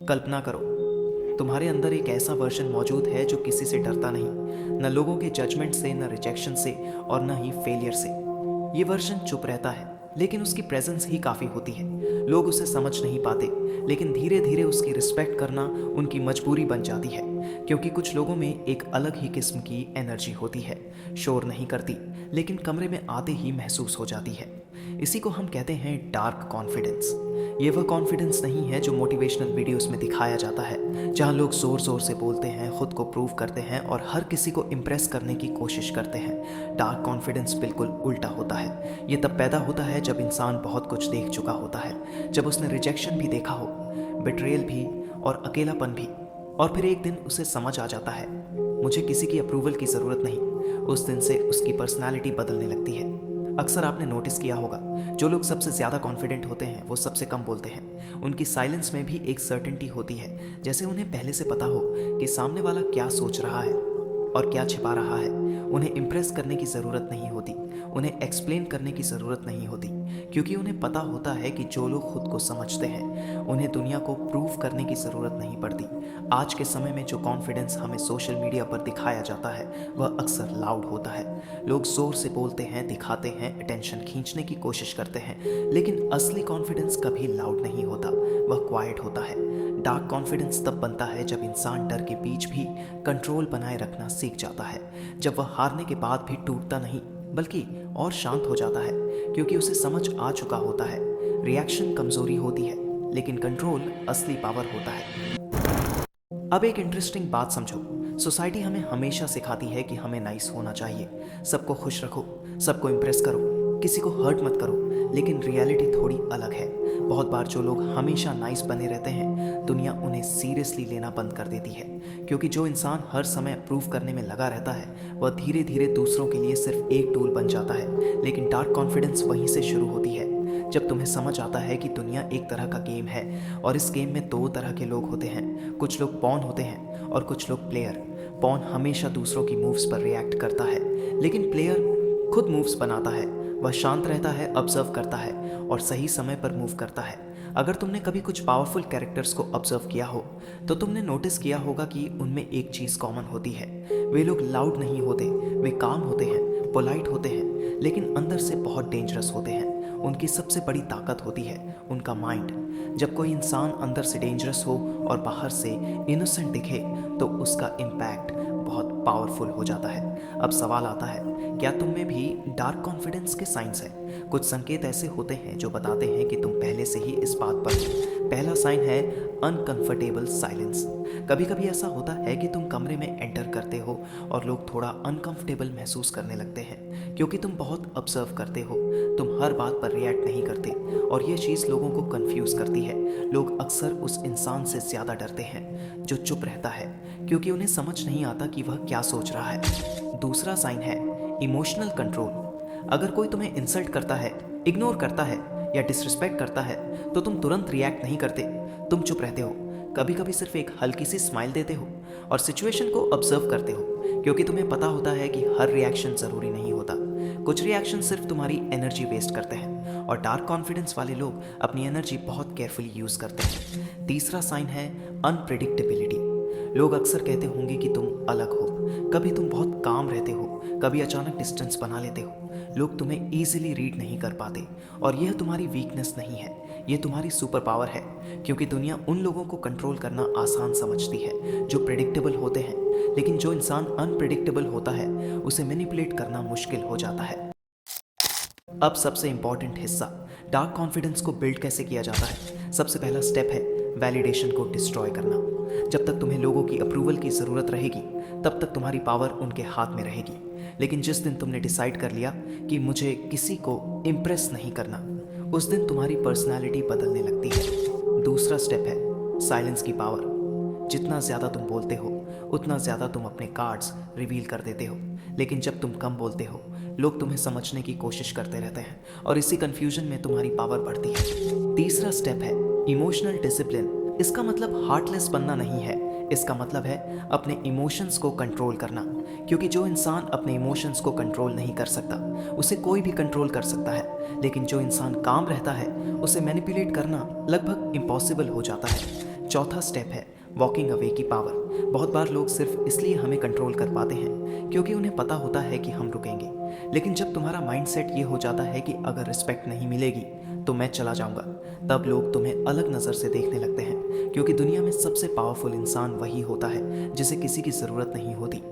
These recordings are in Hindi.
कल्पना करो, तुम्हारे अंदर एक ऐसा वर्जन मौजूद है जो किसी से डरता नहीं, न लोगों के जजमेंट से, न रिजेक्शन से और न ही फेलियर से। ये वर्जन चुप रहता है, लेकिन उसकी प्रेजेंस ही काफ़ी होती है। लोग उसे समझ नहीं पाते, लेकिन धीरे धीरे उसकी रिस्पेक्ट करना उनकी मजबूरी बन जाती है, क्योंकि कुछ लोगों में एक अलग ही किस्म की एनर्जी होती है। शोर नहीं करती, लेकिन कमरे में आते ही महसूस हो जाती है। इसी को हम कहते हैं डार्क कॉन्फिडेंस। ये वह कॉन्फिडेंस नहीं है जो मोटिवेशनल वीडियोस में दिखाया जाता है, जहां लोग जोर जोर से बोलते हैं, खुद को प्रूव करते हैं और हर किसी को इम्प्रेस करने की कोशिश करते हैं। डार्क कॉन्फिडेंस बिल्कुल उल्टा होता है। ये तब पैदा होता है जब इंसान बहुत कुछ देख चुका होता है, जब उसने रिजेक्शन भी देखा हो, बिट्रेयल भी और अकेलापन भी, और फिर एक दिन उसे समझ आ जाता है, मुझे किसी की अप्रूवल की ज़रूरत नहीं। उस दिन से उसकी पर्सनैलिटी बदलने लगती है। अक्सर आपने नोटिस किया होगा, जो लोग सबसे ज़्यादा कॉन्फिडेंट होते हैं वो सबसे कम बोलते हैं। उनकी साइलेंस में भी एक सर्टेनिटी होती है, जैसे उन्हें पहले से पता हो कि सामने वाला क्या सोच रहा है और क्या छिपा रहा है। उन्हें इम्प्रेस करने की ज़रूरत नहीं होती, उन्हें एक्सप्लेन करने की ज़रूरत नहीं होती, क्योंकि उन्हें पता होता है कि जो लोग खुद को समझते हैं उन्हें दुनिया को प्रूव करने की ज़रूरत नहीं पड़ती। आज के समय में जो कॉन्फिडेंस हमें सोशल मीडिया पर दिखाया जाता है वह अक्सर लाउड होता है। लोग ज़ोर से बोलते हैं, दिखाते हैं, अटेंशन खींचने की कोशिश करते हैं, लेकिन असली कॉन्फिडेंस कभी लाउड नहीं होता, वह क्वाइट होता है। डार्क कॉन्फिडेंस तब बनता है जब इंसान डर के बीच भी कंट्रोल बनाए रखना सीख जाता है, जब वह हारने के बाद भी टूटता नहीं बल्कि और शांत हो जाता है, क्योंकि उसे समझ आ चुका होता है रिएक्शन कमजोरी होती है, लेकिन कंट्रोल असली पावर होता है। अब एक इंटरेस्टिंग बात समझो, सोसाइटी हमें हमेशा सिखाती है कि हमें नाइस होना चाहिए, सबको खुश रखो, सबको इम्प्रेस करो, किसी को हर्ट मत करो, लेकिन रियलिटी थोड़ी अलग है। बहुत बार जो लोग हमेशा नाइस बने रहते हैं, दुनिया उन्हें सीरियसली लेना बंद कर देती है, क्योंकि जो इंसान हर समय प्रूव करने में लगा रहता है वह धीरे धीरे दूसरों के लिए सिर्फ एक टूल बन जाता है। लेकिन डार्क कॉन्फिडेंस वहीं से शुरू होती है, जब तुम्हें समझ आता है कि दुनिया एक तरह का गेम है और इस गेम में दो तरह के लोग होते हैं, कुछ लोग पॉन होते हैं और कुछ लोग प्लेयर। पॉन हमेशा दूसरों की मूव्स पर रिएक्ट करता है, लेकिन प्लेयर खुद मूव्स बनाता है। वह शांत रहता है, ऑब्जर्व करता है और सही समय पर मूव करता है। अगर तुमने कभी कुछ पावरफुल कैरेक्टर्स को ऑब्जर्व किया हो तो तुमने नोटिस किया होगा कि उनमें एक चीज़ कॉमन होती है, वे लोग लाउड नहीं होते, वे काम होते हैं, पोलाइट होते हैं, लेकिन अंदर से बहुत डेंजरस होते हैं। उनकी सबसे बड़ी ताकत होती है उनका माइंड। जब कोई इंसान अंदर से डेंजरस हो और बाहर से इनोसेंट दिखे तो उसका इम्पैक्ट बहुत पावरफुल हो जाता है। अब सवाल आता है, क्या तुम में भी डार्क कॉन्फिडेंस के साइंस हैं? कुछ संकेत ऐसे होते हैं जो बताते हैं कि तुम पहले से ही इस बात पर हो। पहला साइन है अनकंफर्टेबल साइलेंस। कभी कभी ऐसा होता है कि तुम कमरे में एंटर करते हो और लोग थोड़ा अनकंफर्टेबल महसूस करने लगते हैं, क्योंकि तुम बहुत ऑब्जर्व करते हो, तुम हर बात पर रिएक्ट नहीं करते, और ये चीज़ लोगों को कंफ्यूज करती है। लोग अक्सर उस इंसान से ज़्यादा डरते हैं जो चुप रहता है, क्योंकि उन्हें समझ नहीं आता कि वह क्या सोच रहा है। दूसरा साइन है इमोशनल कंट्रोल। अगर कोई तुम्हें इंसल्ट करता है, इग्नोर करता है या डिसरिस्पेक्ट करता है तो तुम तुरंत रिएक्ट नहीं करते, तुम चुप रहते हो। कभी कभी सिर्फ एक हल्की सी स्माइल देते हो और सिचुएशन को ऑब्जर्व करते हो, क्योंकि तुम्हें पता होता है कि हर रिएक्शन ज़रूरी नहीं होता। कुछ रिएक्शन सिर्फ तुम्हारी एनर्जी वेस्ट करते हैं, और डार्क कॉन्फिडेंस वाले लोग अपनी एनर्जी बहुत केयरफुली यूज़ करते हैं। तीसरा साइन है अनप्रेडिक्टेबिलिटी। लोग अक्सर कहते होंगे कि तुम अलग हो, कभी तुम बहुत काम रहते हो, कभी अचानक डिस्टेंस बना लेते हो। लोग तुम्हें ईजिली रीड नहीं कर पाते, और यह तुम्हारी वीकनेस नहीं है, ये तुम्हारी सुपर पावर है, क्योंकि दुनिया उन लोगों को कंट्रोल करना आसान समझती है जो प्रेडिक्टेबल होते हैं, लेकिन जो इंसान अनप्रेडिक्टेबल होता है उसे मैनिपुलेट करना मुश्किल हो जाता है। अब सबसे इंपॉर्टेंट हिस्सा, डार्क कॉन्फिडेंस को बिल्ड कैसे किया जाता है। सबसे पहला स्टेप है वैलिडेशन को डिस्ट्रॉय करना। जब तक तुम्हें लोगों की अप्रूवल की ज़रूरत रहेगी तब तक तुम्हारी पावर उनके हाथ में रहेगी, लेकिन जिस दिन तुमने डिसाइड कर लिया कि मुझे किसी को इम्प्रेस नहीं करना, उस दिन तुम्हारी पर्सनैलिटी बदलने लगती है। दूसरा स्टेप है साइलेंस की पावर। जितना ज़्यादा तुम बोलते हो उतना ज़्यादा तुम अपने कार्ड्स रिवील कर देते हो, लेकिन जब तुम कम बोलते हो लोग तुम्हें समझने की कोशिश करते रहते हैं, और इसी कन्फ्यूजन में तुम्हारी पावर बढ़ती है। तीसरा स्टेप है इमोशनल डिसिप्लिन। इसका मतलब हार्टलेस बनना नहीं है, इसका मतलब है अपने इमोशंस को कंट्रोल करना, क्योंकि जो इंसान अपने इमोशंस को कंट्रोल नहीं कर सकता उसे कोई भी कंट्रोल कर सकता है, लेकिन जो इंसान काम रहता है उसे मैनिपुलेट करना लगभग इम्पॉसिबल हो जाता है। चौथा स्टेप है वॉकिंग अवे की पावर। बहुत बार लोग सिर्फ इसलिए हमें कंट्रोल कर पाते हैं क्योंकि उन्हें पता होता है कि हम रुकेंगे। लेकिन जब तुम्हारा माइंडसेट ये हो जाता है कि अगर रिस्पेक्ट नहीं मिलेगी तो मैं चला जाऊंगा, तब लोग तुम्हें अलग नज़र से देखने लगते हैं, क्योंकि दुनिया में सबसे पावरफुल इंसान वही होता है जिसे किसी की ज़रूरत नहीं होती।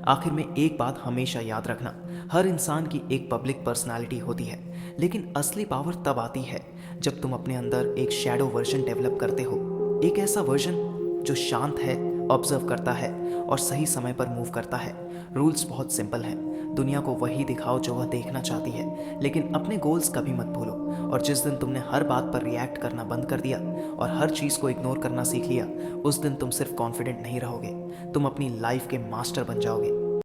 आखिर में एक बात हमेशा याद रखना, हर इंसान की एक पब्लिक पर्सनालिटी होती है, लेकिन असली पावर तब आती है जब तुम अपने अंदर एक शैडो वर्जन डेवलप करते हो। एक ऐसा वर्जन जो शांत है, ऑब्जर्व करता है और सही समय पर मूव करता है। रूल्स बहुत सिंपल हैं, दुनिया को वही दिखाओ जो वह देखना चाहती है, लेकिन अपने गोल्स कभी मत भूलो। और जिस दिन तुमने हर बात पर रिएक्ट करना बंद कर दिया और हर चीज़ को इग्नोर करना सीख लिया, उस दिन तुम सिर्फ कॉन्फिडेंट नहीं रहोगे, तुम अपनी लाइफ के मास्टर बन जाओगे।